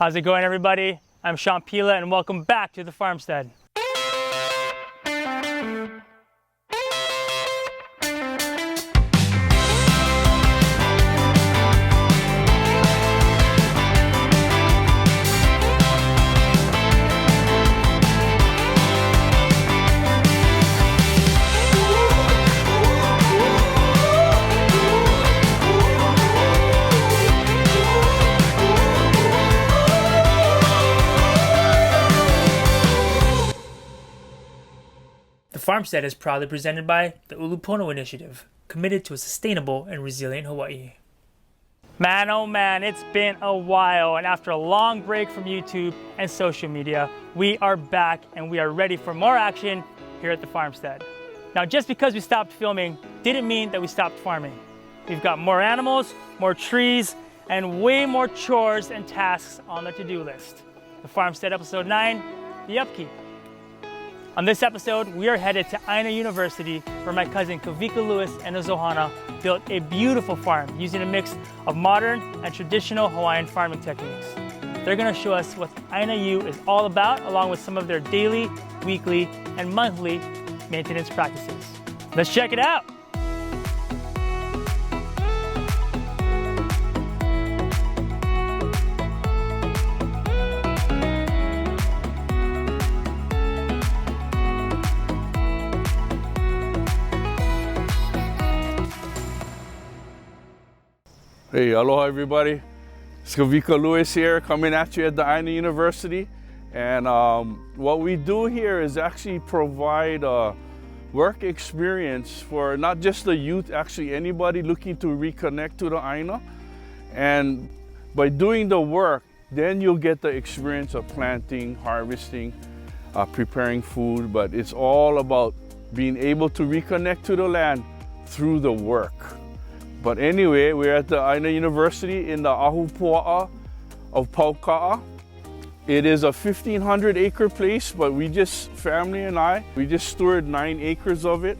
How's it going, everybody? I'm Shawn Pila, and welcome back to the Farmstead. The Farmstead is proudly presented by the Ulupono Initiative, committed to a sustainable and resilient Hawaii. Man, oh man, it's been a while, and after a long break from YouTube and social media, we are back and we are ready for more action here at the Farmstead. Now, just because we stopped filming didn't mean that we stopped farming. We've got more animals, more trees, and way more chores and tasks on the to-do list. The Farmstead Episode 9, the upkeep. On this episode, we are headed to Āina University, where my cousin Kawika Lewis and his ohana built a beautiful farm using a mix of modern and traditional Hawaiian farming techniques. They're going to show us what Āina U is all about, along with some of their daily, weekly, and monthly maintenance practices. Let's check it out. Hey, aloha everybody. It's Kawika Lewis here, coming at you at the Āina University. And what we do here is actually provide a work experience for not just the youth, actually anybody looking to reconnect to the Aina. And by doing the work, then you'll get the experience of planting, harvesting, preparing food. But it's all about being able to reconnect to the land through the work. But anyway, we're at the Āina University in the Ulupono of Pauka'a. It is a 1,500-acre place, but family and I, we just steward 9 acres of it.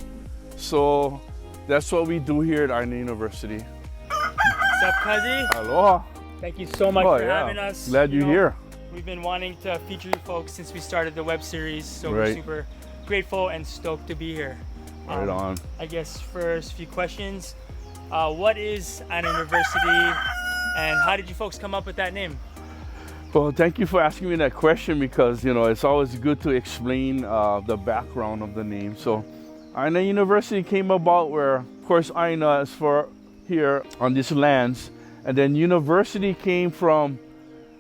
So that's what we do here at Āina University. What's up, Kazi? Aloha. Thank you so much for having us. Glad you're here. We've been wanting to feature you folks since we started the web series, so we're super grateful and stoked to be here. Right on. I guess first few questions. What is Āina University, and how did you folks come up with that name? Well, thank you for asking me that question, because it's always good to explain the background of the name. So Āina University came about where, of course, Aina is for here on these lands, and then university came from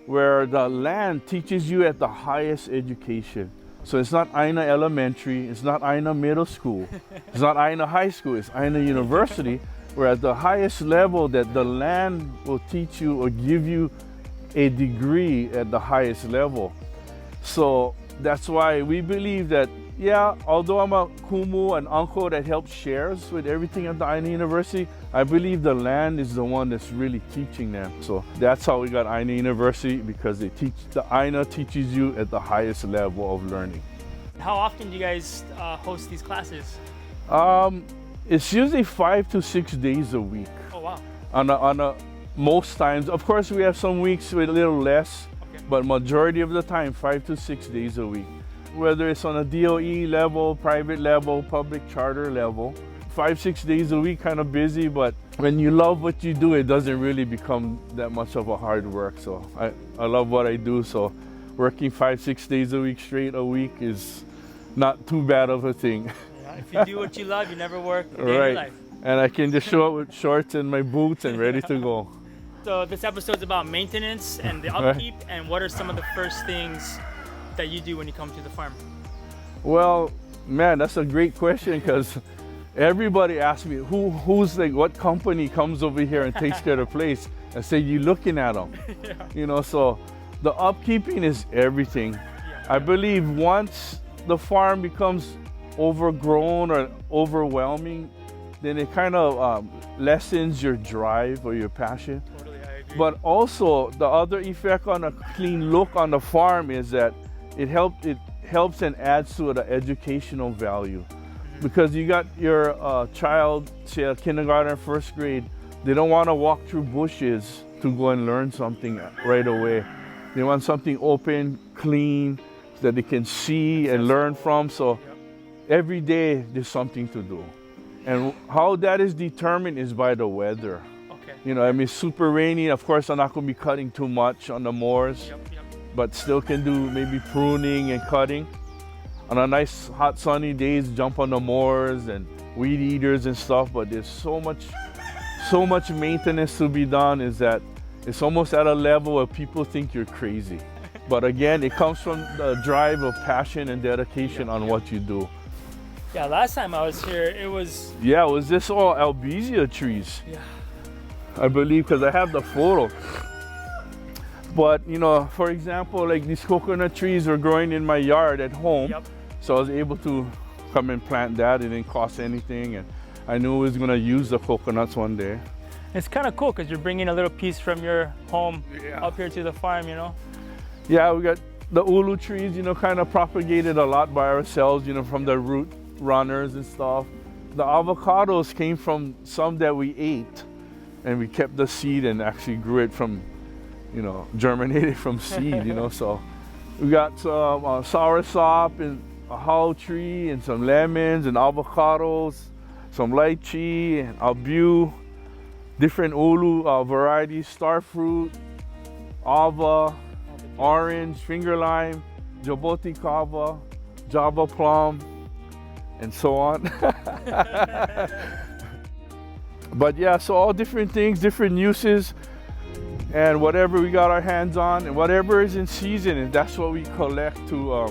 where the land teaches you at the highest education. So it's not Aina Elementary, it's not Aina Middle School, it's not Aina High School, it's Aina University. We're at the highest level that the land will teach you or give you a degree at the highest level. So that's why we believe that, although I'm a kumu, an uncle that helps shares with everything at the Āina University, I believe the land is the one that's really teaching them. So that's how we got Āina University, because the Aina teaches you at the highest level of learning. How often do you guys host these classes? It's usually 5 to 6 days a week. Oh wow! On most times, of course, we have some weeks with a little less, but majority of the time, 5 to 6 days a week. Whether it's on a DOE level, private level, public charter level, 5-6 days a week, kind of busy. But when you love what you do, it doesn't really become that much of a hard work. So I love what I do. So working 5-6 days a week straight a week is not too bad of a thing. If you do what you love, you never work a day in your life. And I can just show up with shorts and my boots and ready to go. So this episode's about maintenance and the upkeep, and what are some of the first things that you do when you come to the farm? Well, man, that's a great question, because everybody asks me, what company comes over here and takes care of the place? I say, you're looking at them. So the upkeeping is everything. I believe once the farm becomes overgrown or overwhelming, then it kind of lessens your drive or your passion. Totally, I agree. But also the other effect on a clean look on the farm is that it helps and adds to the educational value. Because you got your child, say a kindergarten, first grade, they don't want to walk through bushes to go and learn something right away. They want something open, clean, so that they can see and learn from. So every day there's something to do. And how that is determined is by the weather. Okay. You know, I mean, super rainy, of course, I'm not going to be cutting too much on the moors, but still can do maybe pruning and cutting. On a nice hot sunny days, jump on the moors and weed eaters and stuff, but there's so much maintenance to be done is that it's almost at a level where people think you're crazy. But again, it comes from the drive of passion and dedication on what you do. Yeah, last time I was here, it was... Yeah, it was this all albizia trees. Yeah. I believe, because I have the photo. But, you know, for example, like these coconut trees were growing in my yard at home. So I was able to come and plant that. It didn't cost anything. And I knew I was going to use the coconuts one day. It's kind of cool because you're bringing a little piece from your home up here to the farm, you know? Yeah, we got the ulu trees, you know, kind of propagated a lot by ourselves, you know, from the root runners and stuff. The avocados came from some that we ate, and we kept the seed and actually grew it from, you know, germinated from seed, you know. So we got some soursop and a hau tree and some lemons and avocados, some lychee and abu, different ulu varieties, star fruit, ava, orange, finger lime, jaboti kava, java plum, and so on. But yeah, so all different things, different uses, and whatever we got our hands on, and whatever is in season, and that's what we collect to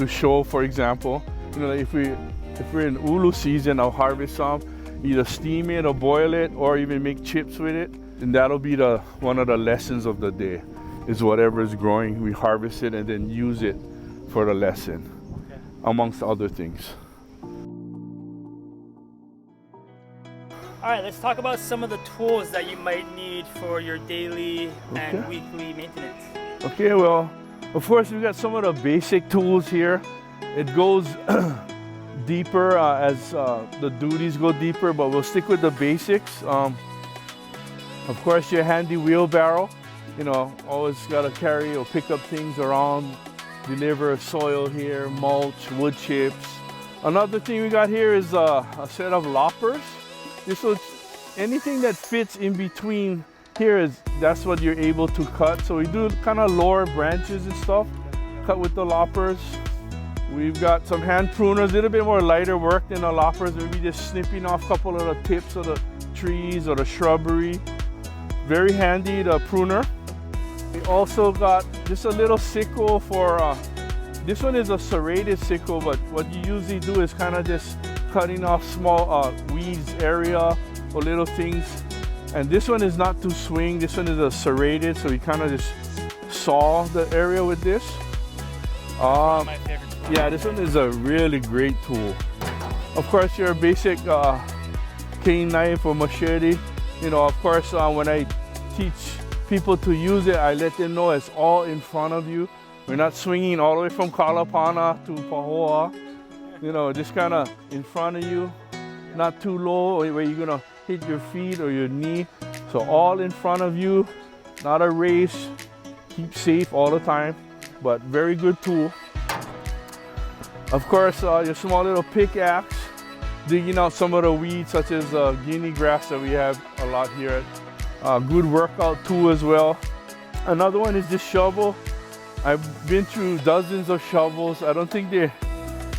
show. For example, you know, if we're in ulu season, I'll harvest some, either steam it or boil it, or even make chips with it, and that'll be one of the lessons of the day. Is whatever is growing, we harvest it and then use it for the lesson, amongst other things. All right, let's talk about some of the tools that you might need for your daily and weekly maintenance. Okay, well, of course, we got some of the basic tools here. It goes deeper as the duties go deeper, but we'll stick with the basics. Of course, your handy wheelbarrow. You know, always got to carry or pick up things around, deliver soil here, mulch, wood chips. Another thing we got here is a set of loppers. This was anything that fits in between here that's what you're able to cut. So we do kind of lower branches and stuff, cut with the loppers. We've got some hand pruners, a little bit more lighter work than the loppers, maybe just snipping off a couple of the tips of the trees or the shrubbery. Very handy, the pruner. We also got just a little sickle for, this one is a serrated sickle, but what you usually do is kind of just cutting off small weeds area or little things. And this one is not to swing, this one is a serrated, so you kind of just saw the area with this. My favorite tool. Yeah, this one is a really great tool. Of course, your basic cane knife or machete. You know, of course, when I teach people to use it, I let them know it's all in front of you. We're not swinging all the way from Kalapana to Pahoa. You know, just kind of in front of you, not too low where you're gonna hit your feet or your knee. So all in front of you, not a race. Keep safe all the time, but very good tool. Of course, your small little pickaxe, digging out some of the weeds such as guinea grass that we have a lot here. Good workout tool as well. Another one is this shovel. I've been through dozens of shovels. I don't think they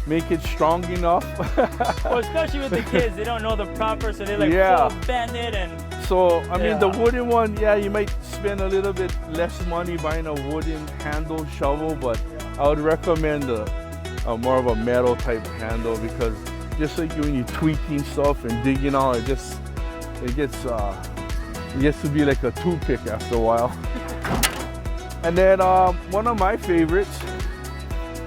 make it strong enough. Well, especially with the kids, they don't know the proper, so they like bend it and... So, I mean, the wooden one, you might spend a little bit less money buying a wooden handle shovel, but I would recommend more of a metal type handle, because just like when you're tweaking stuff and digging out, it gets to be like a toothpick after a while. And then one of my favorites,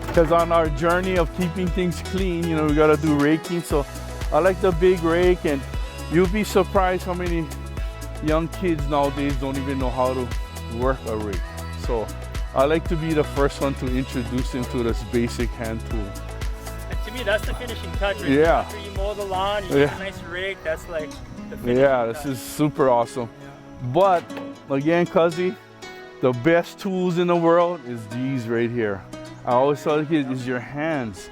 because on our journey of keeping things clean, you know, we gotta do raking. So I like the big rake, and you'll be surprised how many young kids nowadays don't even know how to work a rake. So I like to be the first one to introduce them to this basic hand tool. And to me, that's the finishing touch. Right? Yeah. After you mow the lawn, you get a nice rake. That's like the finishing touch. This is super awesome. But again, Cuzzy, the best tools in the world is these right here. I always tell the kids, is your hands.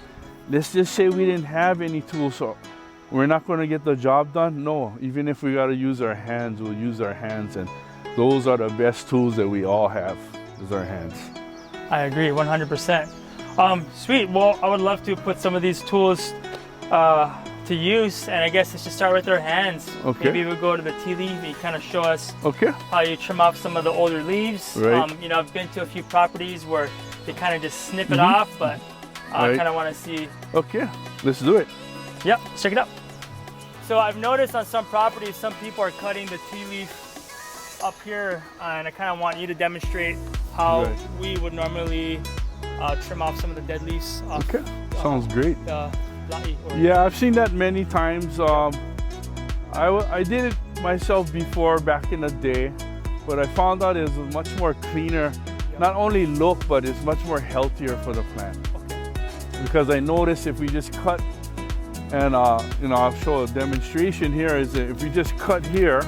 Let's just say we didn't have any tools, so we're not going to get the job done. No, even if we got to use our hands, we'll use our hands, and those are the best tools that we all have, is our hands. I agree 100%. Sweet. Well, I would love to put some of these tools to use, and I guess let's just start with our hands. Okay. Maybe we'll go to the tea leaf and you kind of show us Okay. how you trim off some of the older leaves. Right. You know, I've been to a few properties where they kind of just snip it off, but I Right. kind of want to see. Okay, let's do it. Yep, let's check it out. So I've noticed on some properties, some people are cutting the tea leaf up here, and I kind of want you to demonstrate how Right. we would normally trim off some of the dead leaves off. Okay, sounds great. The la'i, or- Yeah, I've seen that many times. I did it myself before back in the day, but I found out it's much more cleaner, not only look, but it's much more healthier for the plant. Okay. Because I noticed if we just cut, and you know, I'll show a demonstration here, is that if we just cut here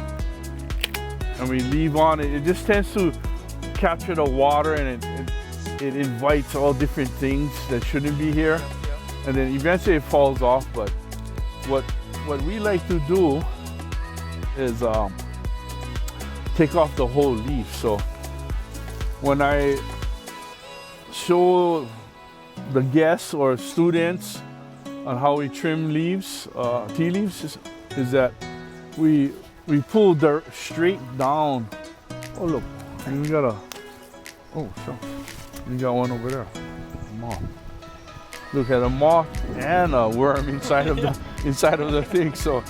and we leave on it, it just tends to capture the water, and it invites all different things that shouldn't be here. And then eventually it falls off. But what we like to do is take off the whole leaf. So when I show the guests or students on how we trim leaves, tea leaves, is that we pull straight down. Oh look, we got a, oh sure, we got one over there, moth. Look at a moth and a worm inside of the thing. So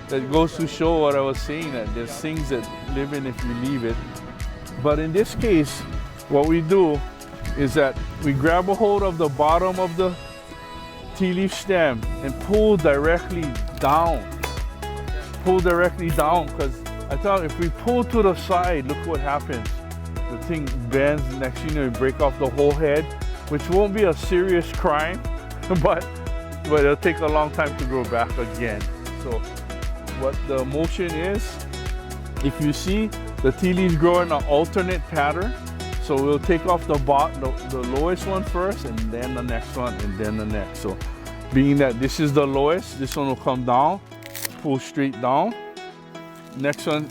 that goes to show what I was saying, that there's things that live in if you leave it. But in this case, what we do is that we grab a hold of the bottom of the tea leaf stem and pull directly down. Pull directly down, because I thought if we pull to the side, look what happens. The thing bends, next thing you know, you break off the whole head, which won't be a serious crime, but it'll take a long time to grow back again. So what the motion is, if you see the tea leaves grow in an alternate pattern, so we'll take off the lowest one first, and then the next one, and then the next. So being that this is the lowest, this one will come down, pull straight down. Next one,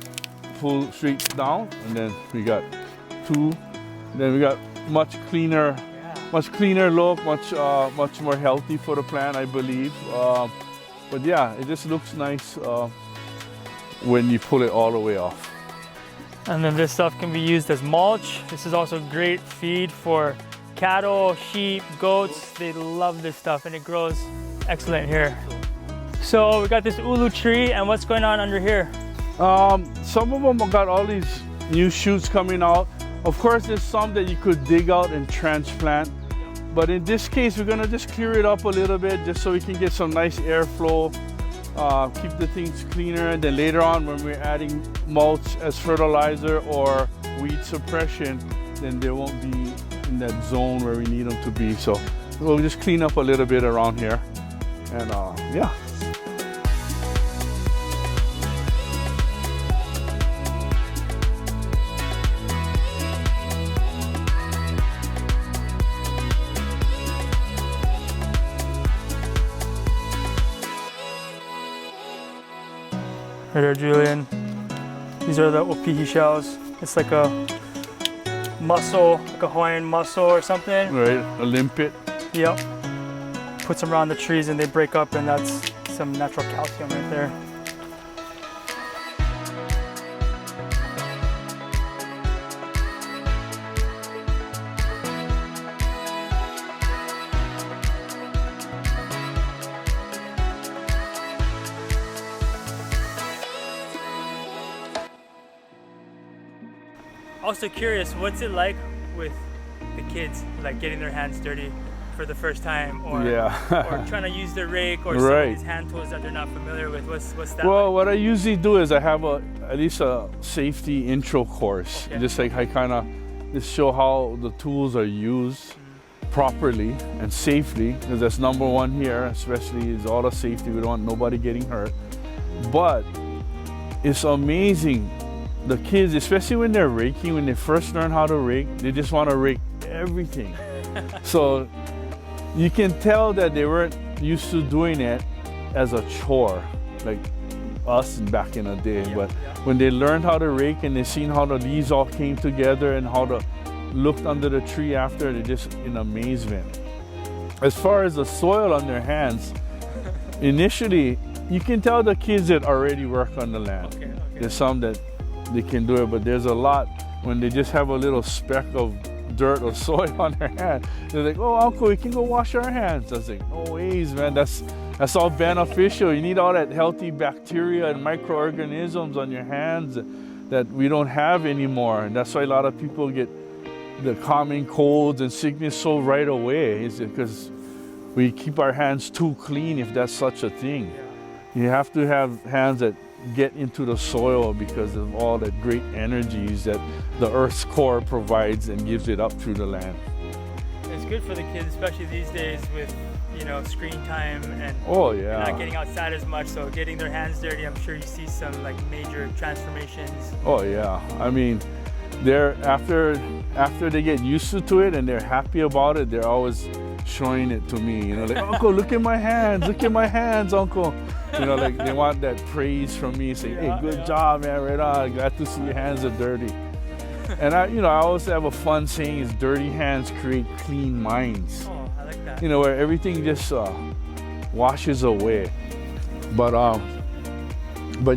pull straight down, and then we got two. Then we got much cleaner look, much more healthy for the plant, I believe. But yeah, it just looks nice when you pull it all the way off. And then this stuff can be used as mulch. This is also great feed for cattle, sheep, goats. They love this stuff, and it grows excellent here. So we got this ulu tree, and what's going on under here? Some of them got all these new shoots coming out. Of course, there's some that you could dig out and transplant. But in this case, we're gonna just clear it up a little bit just so we can get some nice airflow, keep the things cleaner. And then later on, when we're adding mulch as fertilizer or weed suppression, then they won't be in that zone where we need them to be. So we'll just clean up a little bit around here. And yeah. Right there, Julian. These are the opihi shells. It's like a mussel, like a Hawaiian mussel or something. Right, a limpet. Yep. Puts them around the trees and they break up, and that's some natural calcium right there. Also curious, what's it like with the kids, like getting their hands dirty for the first time, or or trying to use their rake, or some of these hand tools that they're not familiar with? What's that Well, like? what I usually do is I have at least a safety intro course, just like I kind of just show how the tools are used properly and safely, because that's number one here, especially is all the safety. We don't want nobody getting hurt. But it's amazing the kids, especially when they're raking, when they first learn how to rake, they just want to rake everything. So you can tell that they weren't used to doing it as a chore, like us back in the day. But when they learned how to rake and they seen how the leaves all came together and how to looked under the tree after, they're just in amazement. As far as the soil on their hands, initially, you can tell the kids that already work on the land. There's some that they can do it, but there's a lot when they just have a little speck of dirt or soil on their hand. They're like, oh, uncle, we can go wash our hands. I was like, no ways, man. That's all beneficial. You need all that healthy bacteria and microorganisms on your hands that we don't have anymore. And that's why a lot of people get the common colds and sickness so right away. Is because we keep our hands too clean, if that's such a thing. You have to have hands that get into the soil because of all that great energies that the earth's core provides and gives it up through the land. It's good for the kids, especially these days with, you know, screen time and not getting outside as much. So getting their hands dirty, I'm sure you see some like major transformations. Oh yeah, I mean, they're after they get used to it and they're happy about it, they're always showing it to me. You know, like, uncle, look at my hands, uncle. You know, like they want that praise from me, saying, hey, good job, man, right on. Glad to see your hands are dirty. And I always have a fun saying is dirty hands create clean minds. Oh, I like that. You know, where everything just washes away. But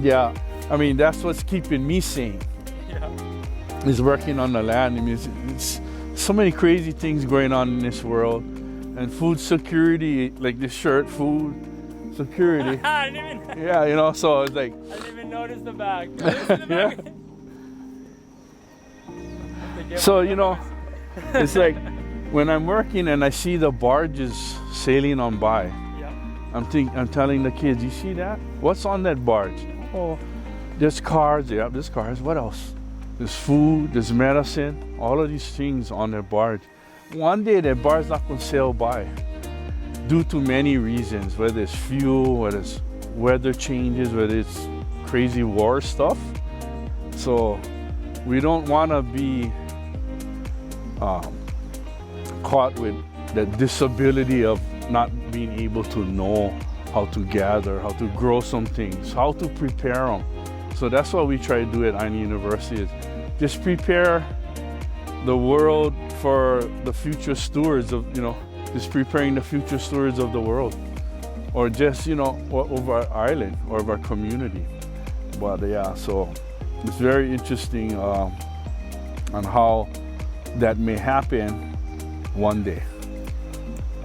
yeah, I mean, that's what's keeping me sane. Is working on the land. I mean, it's so many crazy things going on in this world. And food security, like this shirt, food security. I didn't even, yeah, you know, so it's like. I didn't even notice the bag. So, you know, it's like when I'm working and I see the barges sailing on by, I'm telling the kids, you see that? What's on that barge? Oh, there's cars. Yeah, there's cars. What else? There's food, there's medicine, all of these things on their barge. One day that barge is not going to sail by due to many reasons, whether it's fuel, whether it's weather changes, whether it's crazy war stuff. So we don't want to be caught with that disability of not being able to know how to gather, how to grow some things, how to prepare them. So that's what we try to do at Āina University, is just prepare the world for the future stewards of, you know, just preparing the future stewards of the world, or just, you know, of our island or of our community. But yeah, so it's very interesting on how that may happen one day.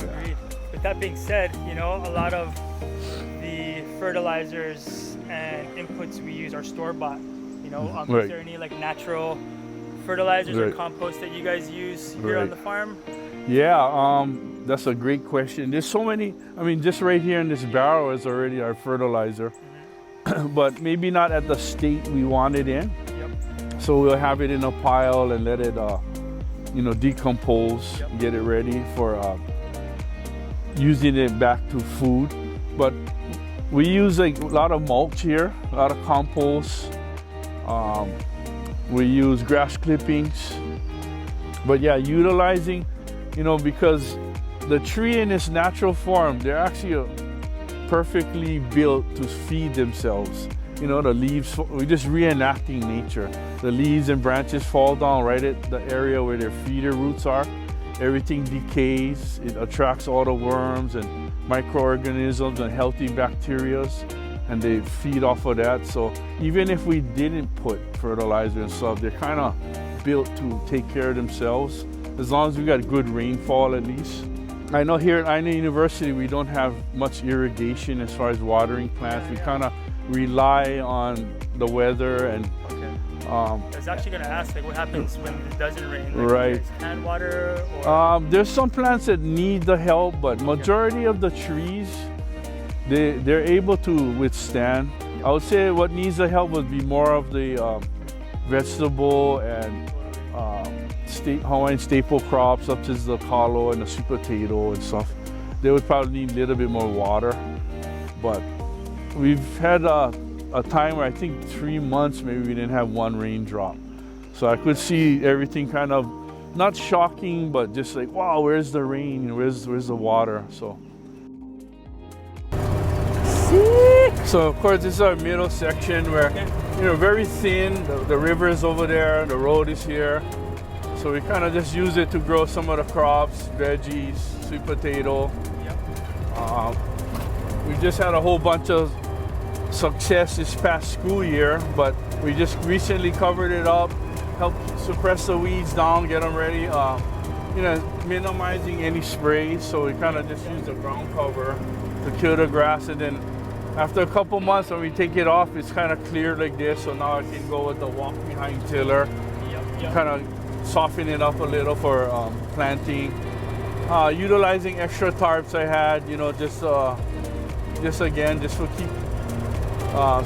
Agreed. With that being said, you know, a lot of the fertilizers and inputs we use are store-bought. You know, is there any like natural fertilizers or compost that you guys use here on the farm? Yeah, that's a great question. There's so many. I mean, just right here in this barrel is already our fertilizer, but maybe not at the state we want it in. So we'll have it in a pile and let it, you know, decompose, get it ready for using it back to food. But we use like a lot of mulch here, a lot of compost. We use grass clippings. But yeah, utilizing, you know, because the tree in its natural form, they're actually perfectly built to feed themselves. You know, the leaves, we're just reenacting nature. The leaves and branches fall down right at the area where their feeder roots are. Everything decays. It attracts all the worms and microorganisms and healthy bacteria, and they feed off of that. So even if we didn't put fertilizer and stuff, they're kind of built to take care of themselves, as long as we got good rainfall at least. I know here at Āina University we don't have much irrigation as far as watering plants. We kind of rely on the weather and I was actually going to ask, like, what happens when it doesn't rain? Like, right. Hand water? Or? There's some plants that need the help, but majority of the trees, they're able to withstand. I would say what needs the help would be more of the vegetable and Hawaiian staple crops, such as the kalo and the sweet potato and stuff. They would probably need a little bit more water. But we've had a a time where I think 3 months maybe we didn't have one raindrop. So I could see everything kind of not shocking, but just like, wow, where's the rain? Where's the water? So. So of course this is our middle section where, you know, very thin. The river is over there. The road is here. So we kind of just use it to grow some of the crops, veggies, sweet potato. Yep. We just had a whole bunch of success this past school year, but we just recently covered it up, helped suppress the weeds down, get them ready, you know, minimizing any sprays. So we kind of just use the ground cover to kill the grass, and then after a couple months when we take it off, it's kind of clear like this. So now I can go with the walk behind tiller, kind of soften it up a little for planting. Utilizing extra tarps I had, you know, just again, just to keep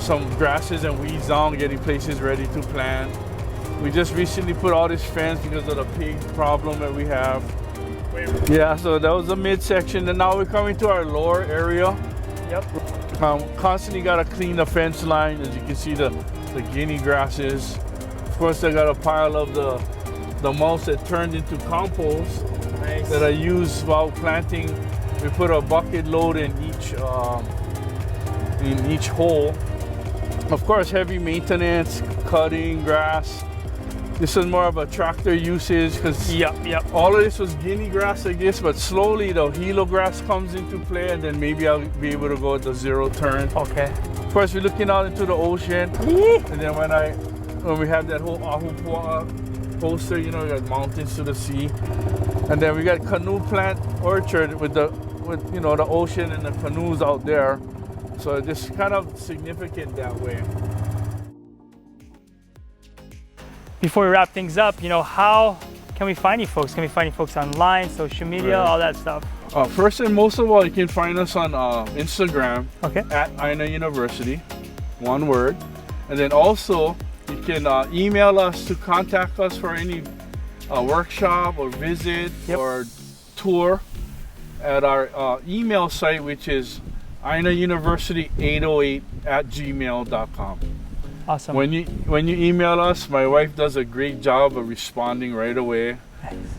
some grasses and weeds down, getting places ready to plant. We just recently put all this fence because of the pig problem that we have. Yeah, so that was the midsection, and now we're coming to our lower area. Yep. Constantly got to clean the fence line. As you can see, the guinea grasses. Of course, I got a pile of the mulch that turned into compost. Nice. That I use while planting. We put a bucket load in each hole. Of course, heavy maintenance, cutting grass. This is more of a tractor usage because all of this was guinea grass like this, but slowly the Hilo grass comes into play, and then maybe I'll be able to go with the zero turn. Okay. Of course, we're looking out into the ocean, and then when we have that whole Pauka'a poster, you know, we got mountains to the sea, and then we got canoe plant orchard with you know, the ocean and the canoes out there. So it's kind of significant that way. Before we wrap things up, you know, how can we find you folks? Can we find you folks online, social media, all that stuff? First and most of all, you can find us on Instagram at Āina University, one word. And then also, you can email us to contact us for any workshop or visit or tour at our email site, which is ainauniversity808@gmail.com. Awesome. When you email us, my wife does a great job of responding right away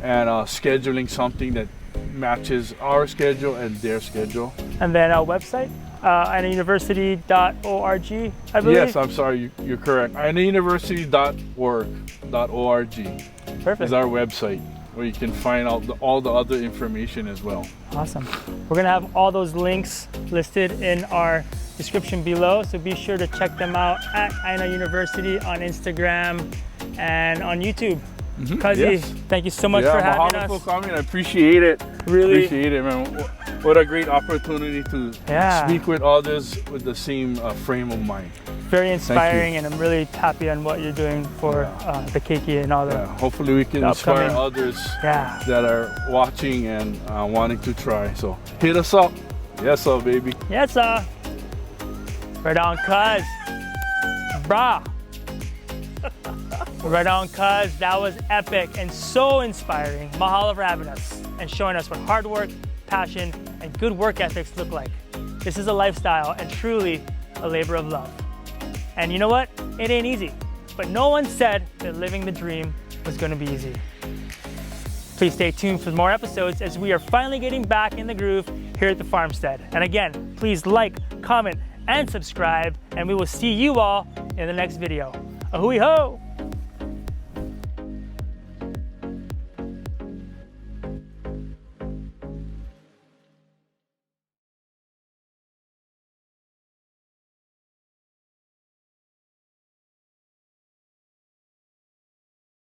and scheduling something that matches our schedule and their schedule. And then our website, ainauniversity.org, I believe. Yes, I'm sorry, you're correct. ainauniversity.org Perfect. Is our website where you can find out all the other information as well. Awesome. We're gonna have all those links listed in our description below, so be sure to check them out at Āina University on Instagram and on YouTube. Kazi, thank you so much for having us. For coming. I appreciate it. Really appreciate it, man. What a great opportunity to speak with others with the same frame of mind. Very inspiring, and I'm really happy on what you're doing for the keiki and all that. Hopefully we can inspire others that are watching and wanting to try. So hit us up. Yes, sir, baby. Yes, sir. Right on, cuz. Brah. Right on, cuz. That was epic and so inspiring. Mahalo for having us and showing us what hard work, passion, and good work ethics look like. This is a lifestyle and truly a labor of love. And you know what? It ain't easy. But no one said that living the dream was going to be easy. Please stay tuned for more episodes as we are finally getting back in the groove here at the Farmstead. And again, please like, comment, and subscribe, and we will see you all in the next video. Ahui ho!